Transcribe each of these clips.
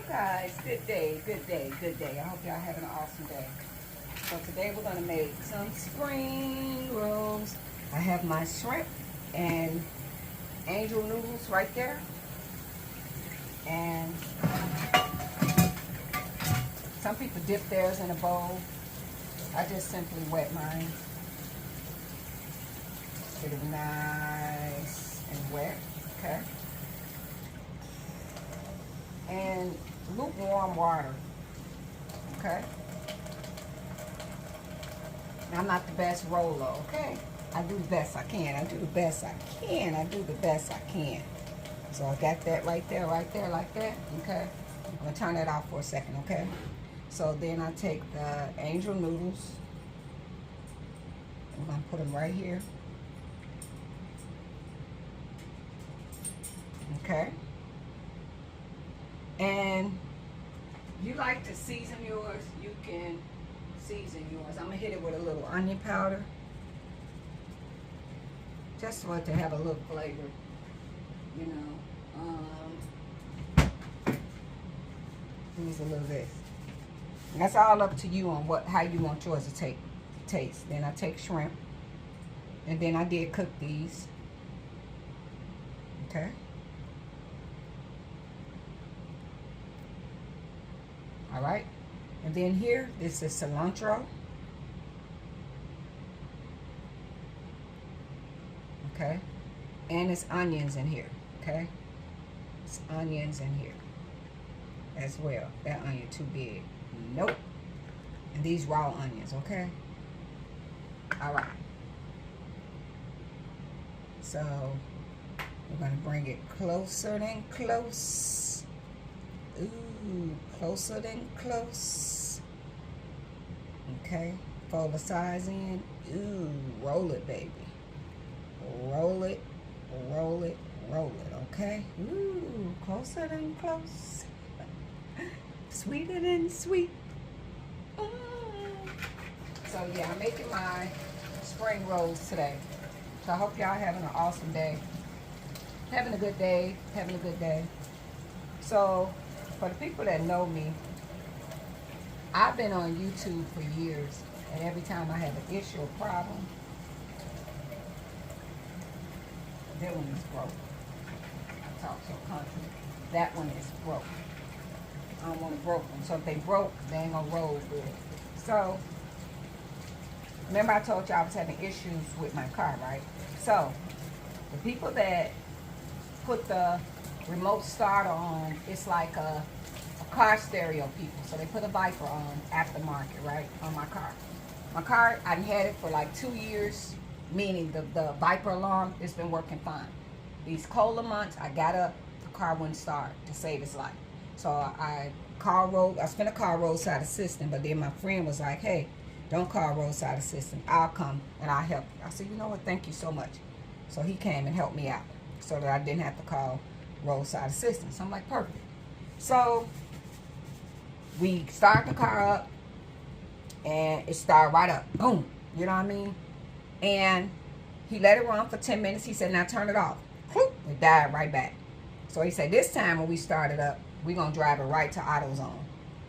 guys, good day, good day, good day. I hope y'all having an awesome day. So today we're gonna make some spring rolls. I have my shrimp and angel noodles right there. And some people dip theirs in a bowl. I just simply wet mine. Get it nice and wet, okay? And lukewarm water, okay? Now, I'm not the best roller, okay? I do the best I can. I do the best I can. I do the best I can. So I got that right there, like that, okay? I'm gonna turn that off for a second, okay? So then I take the angel noodles. I'm gonna put them right here. Okay? And if you like to season yours, you can season yours. I'm gonna hit it with a little onion powder, just for it to have a little flavor, you know. Use a little of this. And that's all up to you on how you want yours to taste. Then I take shrimp, and then I did cook these. Okay. All right, and then here, this is cilantro. Okay, and it's onions in here. Okay, it's onions in here as well. That onion too big. Nope. And these raw onions. Okay. All right. So we're gonna bring it closer than close. Ooh, closer than close. Okay, fold the sides in. Ooh, roll it, baby. Roll it, roll it, roll it, okay? Ooh, closer than close. Sweeter than sweet. Mm. So yeah, I'm making my spring rolls today. So I hope y'all having an awesome day. Having a good day, having a good day. So for the people that know me, I've been on YouTube for years, and every time I have an issue or problem, that one is broke. I talk so country. That one is broke. I don't want a broke one. So if they broke, they ain't gonna roll good. So remember I told you I was having issues with my car, right? So the people that put the remote starter on, it's like a car stereo people. So they put a Viper on aftermarket, right, on my car. My car, I've had it for like 2 years, meaning the Viper alarm, it's been working fine. These colder months, I got up, the car wouldn't start to save its life. So I spent a call roadside assistant, but then my friend was like, hey, don't call roadside assistant. I'll come and I'll help you. I said, you know what, thank you so much. So he came and helped me out so that I didn't have to call roadside assistance. I'm like, perfect. So we start the car up, and it started right up. Boom. You know what I mean? And he let it run for 10 minutes. He said, now turn it off. It died right back. So he said, this time when we start it up, we're going to drive it right to AutoZone.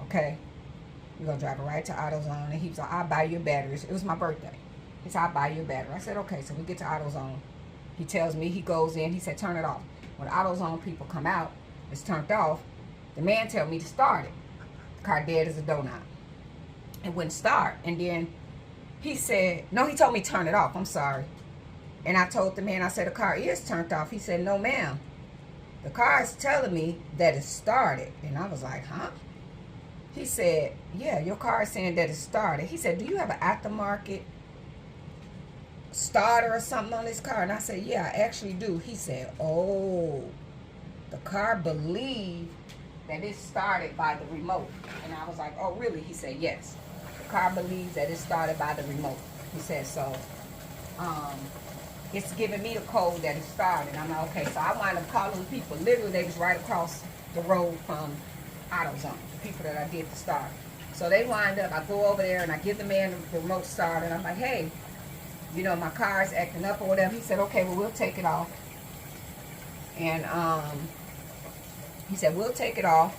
Okay? We're going to drive it right to AutoZone. And he was like, I'll buy you batteries. It was my birthday. He said, I'll buy you a battery. I said, okay. So we get to AutoZone. He tells me, he goes in. He said, turn it off. When the AutoZone people come out, it's turned off. The man tell me to start it. The car dead as a donut. It wouldn't start. And then he said, no, he told me turn it off. I'm sorry. And I told the man, I said, the car is turned off. He said, no, ma'am. The car is telling me that it started. And I was like, huh? He said, yeah, your car is saying that it started. He said, do you have an aftermarket starter or something on this car? And I said, yeah, I actually do. He said, oh, the car believed that it started by the remote. And I was like, oh, really? He said, yes. The car believes that it started by the remote. He said, so it's giving me the code that it started. I'm like, okay. So I wound up calling people. Literally, they was right across the road from AutoZone, the people that I did the start. So they wind up, I go over there and I give the man the remote start, and I'm like, hey, you know, my car is acting up or whatever. He said, okay, well, we'll take it off. And he said, we'll take it off.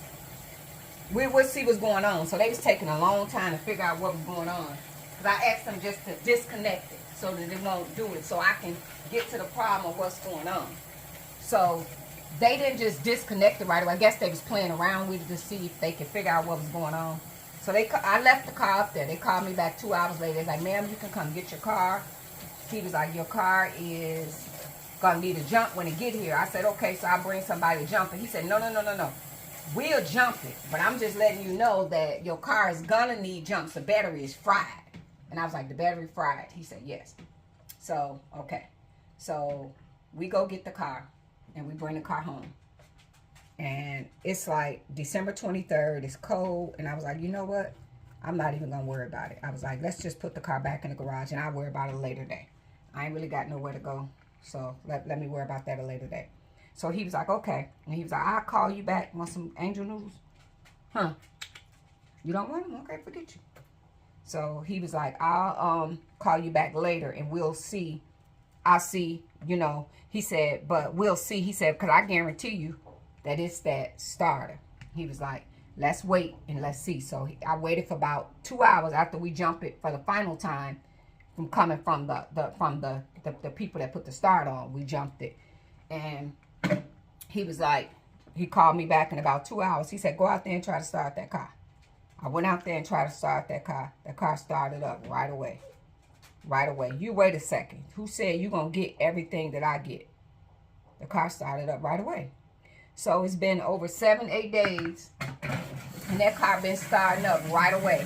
we'll see what's going on. So they was taking a long time to figure out what was going on. Because I asked them just to disconnect it so that it won't do it, so I can get to the problem of what's going on. So they didn't just disconnect it right away. I guess they was playing around with it to see if they could figure out what was going on. So I left the car up there. They called me back 2 hours later. They're like, ma'am, you can come get your car. He was like, your car is going to need a jump when it get here. I said, okay, so I'll bring somebody to jump it. He said, no. We'll jump it, but I'm just letting you know that your car is going to need jumps. The battery is fried. And I was like, the battery fried? He said, yes. So, okay. So we go get the car, and we bring the car home. And it's like December 23rd. It's cold. And I was like, you know what? I'm not even going to worry about it. I was like, let's just put the car back in the garage, and I'll worry about it a later day. I ain't really got nowhere to go. So let me worry about that a later day. So he was like, okay. And he was like, I'll call you back. Want some angel noodles? Huh? You don't want them? Okay, forget you. So he was like, I'll call you back later, and we'll see. I'll see, you know. He said, but we'll see. He said, because I guarantee you that it's that starter. He was like, let's wait and let's see. So I waited for about 2 hours after we jumped it for the final time from coming from the people that put the start on. We jumped it. And he was like, he called me back in about 2 hours. He said, go out there and try to start that car. I went out there and tried to start that car. That car started up right away. Right away. You wait a second. Who said you're going to get everything that I get? The car started up right away. So it's been over 7-8 days, and that car been starting up right away.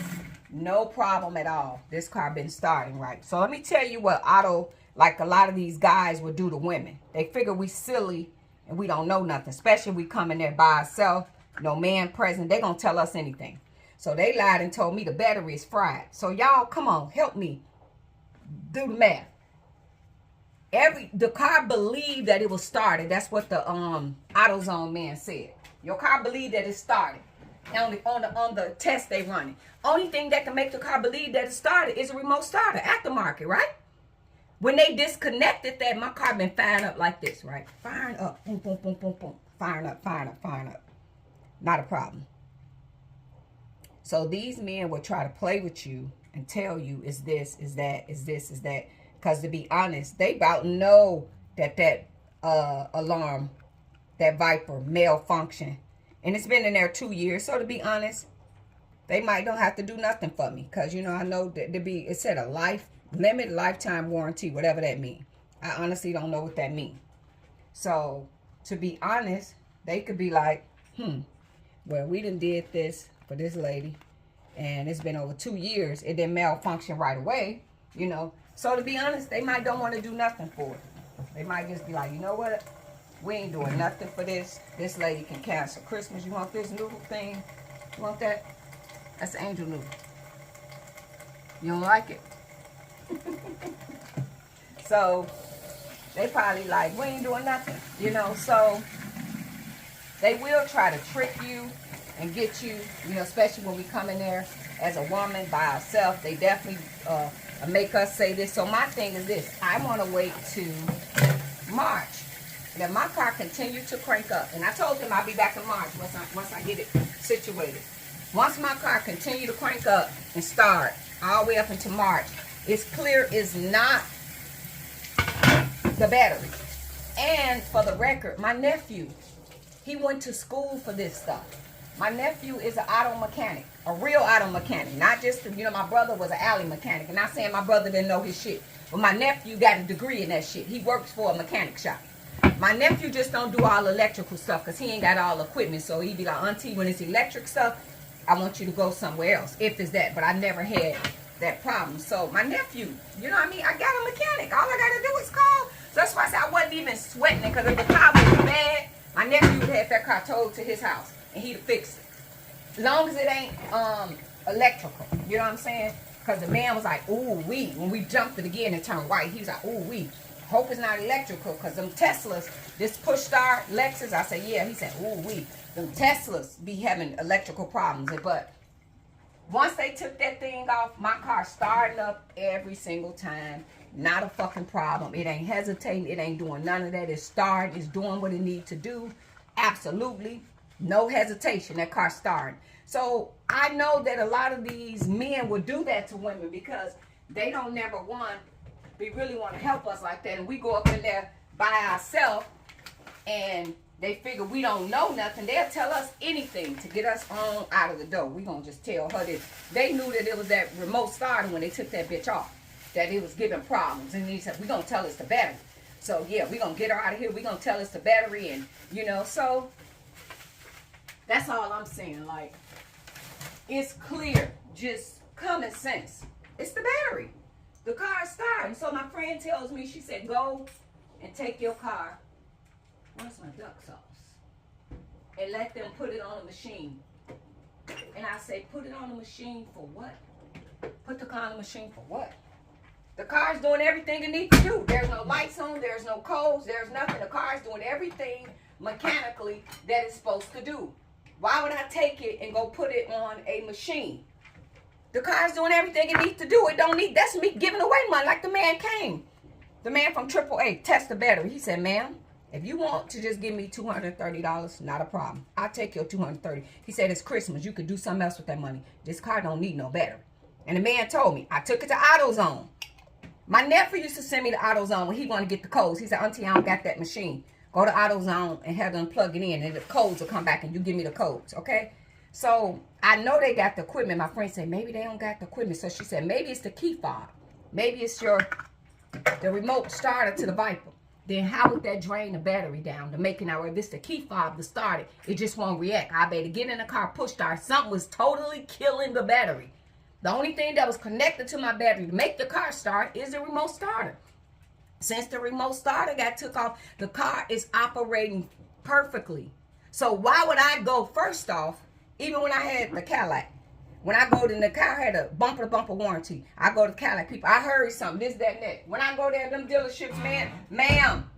No problem at all. This car been starting right. So let me tell you what auto, like a lot of these guys would do to women. They figure we silly and we don't know nothing, especially if we come in there by ourselves, no man present. They gonna tell us anything. So they lied and told me the battery is fried. So y'all, come on, help me do the math. The car believed that it was started. That's what the AutoZone man said. Your car believed that it started. On the test they running. Only thing that can make the car believe that it started is a remote starter, aftermarket, right? When they disconnected that, my car been firing up like this, right? Firing up, boom, boom, boom, boom, boom. Firing up, firing up, firing up. Not a problem. So these men will try to play with you and tell you is this, is that, is this, is that. Because to be honest, they about know that alarm, that Viper malfunction. And it's been in there 2 years. So to be honest, they might don't have to do nothing for me. Because, you know, I know that it said a lifetime warranty, whatever that means. I honestly don't know what that means. So to be honest, they could be like, well, we done did this for this lady. And it's been over 2 years. It didn't malfunction right away, you know. So to be honest, they might don't want to do nothing for it. They might just be like, you know what? We ain't doing nothing for this. This lady can cancel Christmas. You want this noodle thing? You want that? That's angel noodle. You don't like it? So they probably like, we ain't doing nothing. You know, so they will try to trick you and get you, you know, especially when we come in there as a woman by ourselves. They definitely make us say this. So my thing is this. I want to wait to March. That my car continue to crank up. And I told them I'll be back in March once I get it situated. Once my car continue to crank up and start all the way up into March, it's clear it's not the battery. And for the record, my nephew, he went to school for this stuff. My nephew is an auto mechanic, a real auto mechanic. Not just, you know, my brother was an alley mechanic. And not saying my brother didn't know his shit. But my nephew got a degree in that shit. He works for a mechanic shop. My nephew just don't do all electrical stuff because he ain't got all equipment. So he be like, auntie, when it's electric stuff, I want you to go somewhere else, if it's that. But I never had that problem. So my nephew, you know what I mean? I got a mechanic. All I got to do is call. So that's why I said I wasn't even sweating it, because if the car was bad, my nephew would have that car towed to his house and he'd fix it. As long as it ain't electrical. You know what I'm saying? Because the man was like, ooh, wee. When we jumped it again and turned white, he was like, ooh, wee. Hope it's not electrical, because them Teslas, this push start Lexus, I said, yeah. He said, ooh, wee. Them Teslas be having electrical problems. But once they took that thing off, my car starting up every single time. Not a fucking problem. It ain't hesitating. It ain't doing none of that. It's starting. It's doing what it needs to do. Absolutely. No hesitation, that car started. So I know that a lot of these men will do that to women because they don't never really want to help us like that. And we go up in there by ourselves and they figure we don't know nothing. They'll tell us anything to get us on out of the door. We gonna just tell her this. They knew that it was that remote starter when they took that bitch off, that it was giving problems. And he said, we gonna tell us the battery. So yeah, we gonna get her out of here. We gonna tell us the battery, and you know, so that's all I'm saying. Like, it's clear, just common sense. It's the battery. The car is starting. So my friend tells me, she said, go and take your car. Where's my duck sauce? And let them put it on a machine. And I say, put it on a machine for what? Put the car on the machine for what? The car's doing everything it needs to do. There's no lights on, there's no codes, there's nothing. The car's doing everything mechanically that it's supposed to do. Why would I take it and go put it on a machine? The car's doing everything it needs to do. It don't need, that's me giving away money like the man came. The man from AAA, test the battery. He said, ma'am, if you want to just give me $230, not a problem. I'll take your $230. He said, it's Christmas. You could do something else with that money. This car don't need no battery. And the man told me, I took it to AutoZone. My nephew used to send me to AutoZone when he wanted to get the codes. He said, auntie, I don't got that machine. Go to AutoZone and have them plug it in, and the codes will come back and you give me the codes, okay? So I know they got the equipment. My friend said, maybe they don't got the equipment. So she said, maybe it's the key fob. Maybe it's the remote starter to the Viper. Then how would that drain the battery down to make it now? If it's the key fob to start it, it just won't react. I better get in the car, push start. Something was totally killing the battery. The only thing that was connected to my battery to make the car start is the remote starter. Since the remote starter got took off, the car is operating perfectly. So why would I go, first off, even when I had the Cadillac, when I go to the car, I had a bumper-to-bumper warranty. I go to Cadillac, people, I heard something, this, that, and that. When I go there, them dealerships, man, ma'am,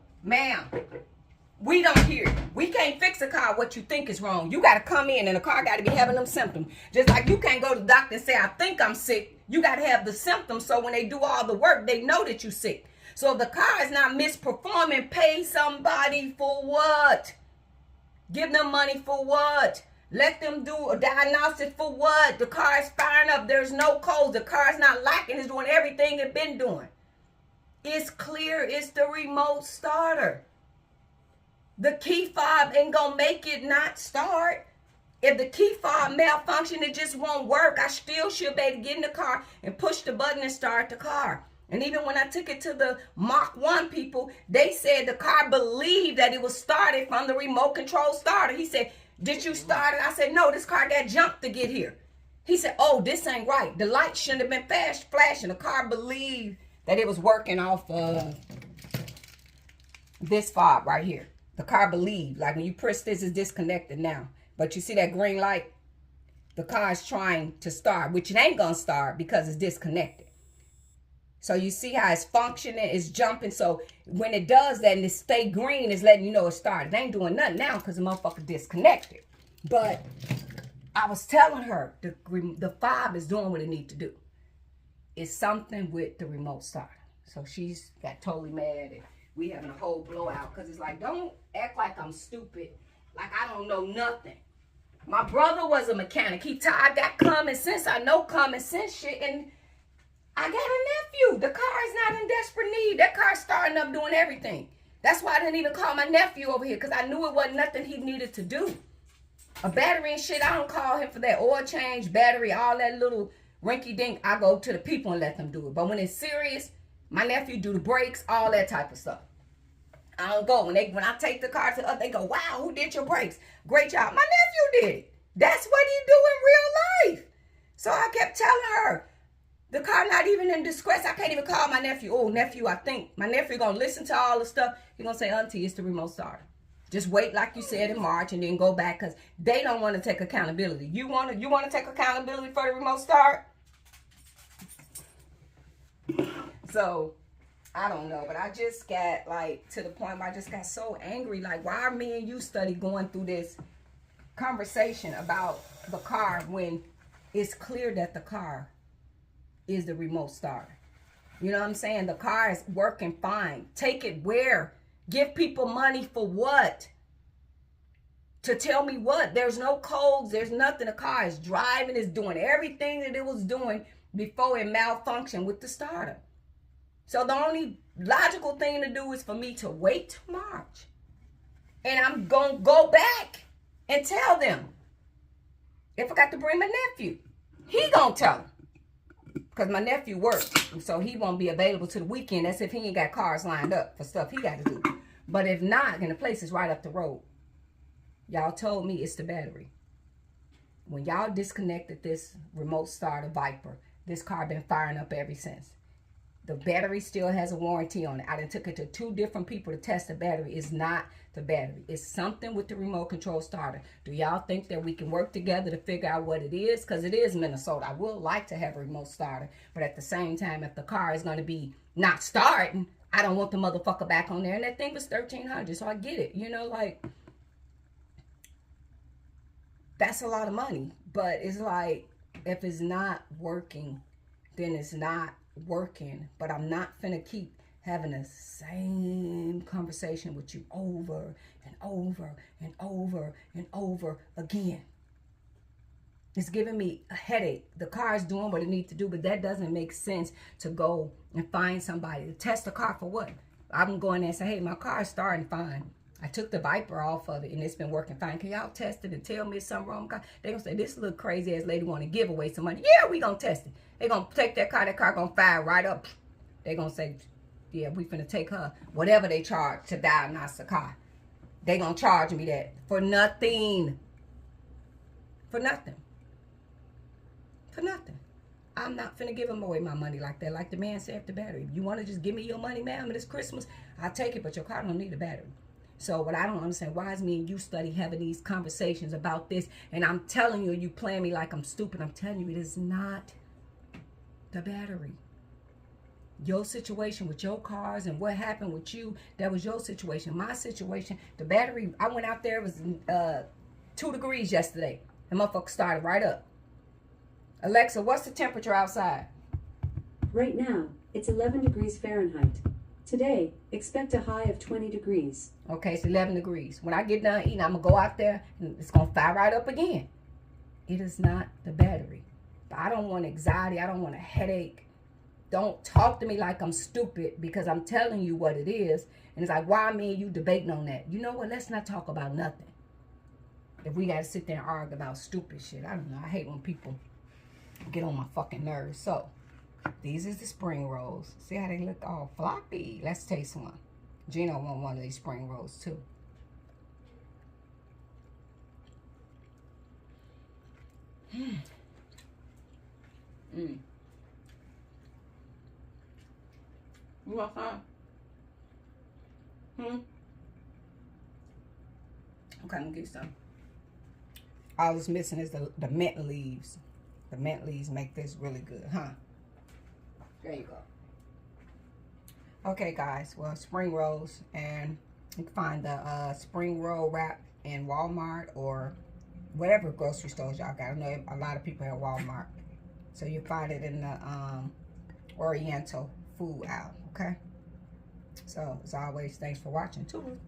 we don't hear it. We can't fix a car what you think is wrong. You got to come in and the car got to be having them symptoms. Just like you can't go to the doctor and say, I think I'm sick. You got to have the symptoms so when they do all the work, they know that you're sick. So if the car is not misperforming, pay somebody for what? Give them money for what? Let them do a diagnostic for what? The car is firing up. There's no codes. The car is not lacking. It's doing everything it's been doing. It's clear. It's the remote starter. The key fob ain't gonna make it not start. If the key fob malfunction, it just won't work. I still should be able to get in the car and push the button and start the car. And even when I took it to the Mach 1 people, they said the car believed that it was started from the remote control starter. He said, did you start it? I said, no, this car got jumped to get here. He said, oh, this ain't right. The light shouldn't have been flashing. The car believed that it was working off this fob right here. The car believed, like when you press this, it's disconnected now. But you see that green light? The car is trying to start, which it ain't gonna start because it's disconnected. So you see how it's functioning, it's jumping. So when it does that and it stay green, it's letting you know it started. It ain't doing nothing now because the motherfucker disconnected. But I was telling her the fob is doing what it needs to do. It's something with the remote starter. So she's got totally mad and we having a whole blowout because it's like, don't act like I'm stupid, like I don't know nothing. My brother was a mechanic. I got common sense. I know common sense shit, and I got a nephew. The car is not in desperate need. That car's starting up doing everything. That's why I didn't even call my nephew over here because I knew it wasn't nothing he needed to do. A battery and shit, I don't call him for that. Oil change, battery, all that little rinky-dink, I go to the people and let them do it. But when it's serious, my nephew do the brakes, all that type of stuff. I don't go. When I take the car to they go, wow, who did your brakes? Great job. My nephew did it. That's what he do in real life. So I kept telling her, the car not even in distress. I can't even call my nephew. Oh, nephew, I think. My nephew going to listen to all the stuff. He going to say, auntie, it's the remote starter. Just wait like you said in March and then go back because they don't want to take accountability. You want to take accountability for the remote start? So, I don't know. But I just got like to the point where I just got so angry. Like, why are me and you going through this conversation about the car when it's clear that the car is the remote starter? You know what I'm saying? The car is working fine. Take it where? Give people money for what? To tell me what? There's no codes. There's nothing. The car is driving. It's doing everything that it was doing before it malfunctioned with the starter. So the only logical thing to do is for me to wait till March. And I'm going to go back and tell them. If I got to bring my nephew, he going to tell them. Because my nephew works, so he won't be available to the weekend. That's if he ain't got cars lined up for stuff he got to do. But if not, then the place is right up the road. Y'all told me it's the battery. When y'all disconnected this remote starter Viper, this car been firing up ever since. The battery still has a warranty on it. I done took it to 2 different people to test the battery. It's not the battery. It's something with the remote control starter. Do y'all think that we can work together to figure out what it is? Because it is Minnesota. I would like to have a remote starter. But at the same time, if the car is going to be not starting, I don't want the motherfucker back on there. And that thing was $1,300. So I get it. You know, like, that's a lot of money. But it's like, if it's not working, then it's not working. But I'm not finna keep having the same conversation with you over and over and over and over again. It's giving me a headache. The car is doing what it needs to do, but that doesn't make sense to go and find somebody to test the car for what? I'm going there and say, hey, my car is starting fine. I took the Viper off of it and it's been working fine. Can y'all test it and tell me something wrong? They're going to say, this little crazy ass lady want to give away some money. Yeah, we going to test it. They're going to take that car going to fire right up. They're going to say, yeah, we finna take her, whatever they charge to diagnose the car. They going to charge me that for nothing. For nothing. For nothing. I'm not finna give them away my money like that. Like the man said, the battery. If you want to just give me your money, ma'am, and it's Christmas, I'll take it, but your car don't need a battery. So what I don't understand, why is me and you study having these conversations about this, and I'm telling you, you playing me like I'm stupid. I'm telling you, it is not the battery. Your situation with your cars and what happened with you, that was your situation. My situation, the battery, I went out there, it was 2 degrees yesterday. The motherfucker started right up. Alexa, what's the temperature outside? Right now, it's 11 degrees Fahrenheit. Today, expect a high of 20 degrees. Okay, it's 11 degrees. When I get done eating, I'm going to go out there and it's going to fire right up again. It is not the battery. But I don't want anxiety. I don't want a headache. Don't talk to me like I'm stupid because I'm telling you what it is. And it's like, why me and you debating on that? You know what? Let's not talk about nothing. If we got to sit there and argue about stupid shit. I don't know. I hate when people get on my fucking nerves. So, these is the spring rolls. See how they look all floppy? Let's taste one. Gino want one of these spring rolls too. You want some? Okay, I'm gonna get some. All that's missing is the mint leaves. The mint leaves make this really good, huh? There you go. Okay, guys. Well, spring rolls, and you can find the spring roll wrap in Walmart or whatever grocery stores y'all got. I know a lot of people have Walmart, so you find it in the Oriental food aisle. Okay. So as always, thanks for watching. Toodles.